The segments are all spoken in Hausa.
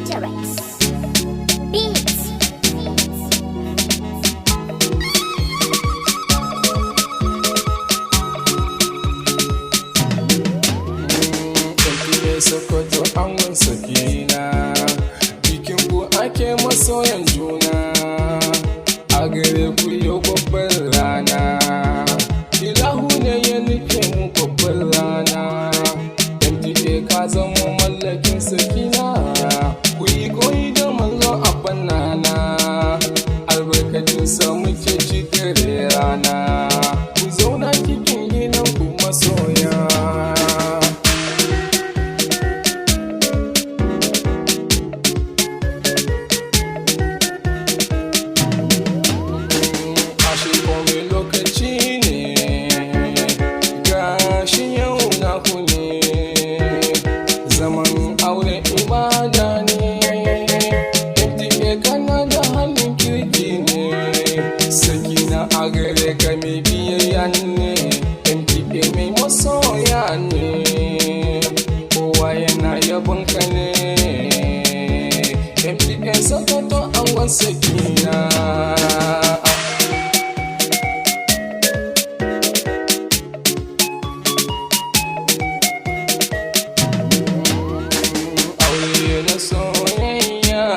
Dangerous Beats. Sokoto angon sakina, bikin ku ake masoyan juna, a gare ku yau babbar rana, ilahu ne ya nufe mu babbar rana, MTA ka zama mallakin sakina, ku yi koyi da mallo a banana, albarkacin sa muke cikin rana, ku zauna cikin gidan ku masoya. Zaman aure ibada ne, MTA kana da halin kirki ne, sakina a gare ka mai biyayya ne, MTA mai masoya ne, kowa yana yabon ka ne, MTA Sokoto angon sakina. Soyayya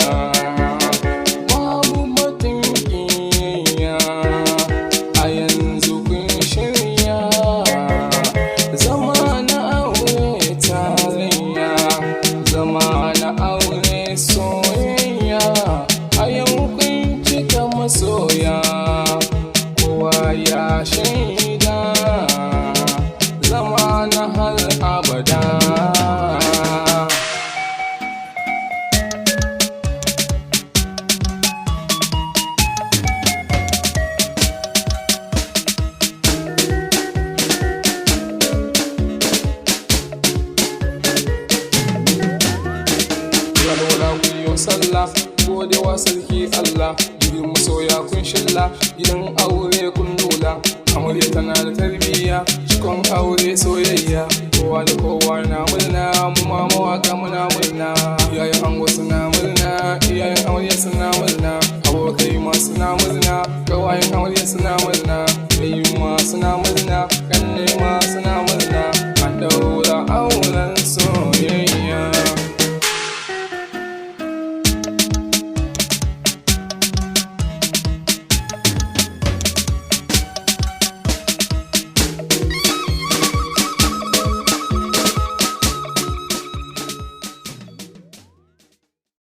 babu batun kiyayya, a yanzu kun shirya zama na aure tarayya, zama na aure soyayya, a yau kun cika masoya, kowa ya shaida zama na har abada. Sallah gode wa sarki Allah, gidan masoya kun shilla, gidan aure kun nula, amarya tana da tarbiyya, cikon aure soyayya, kowa da kowa na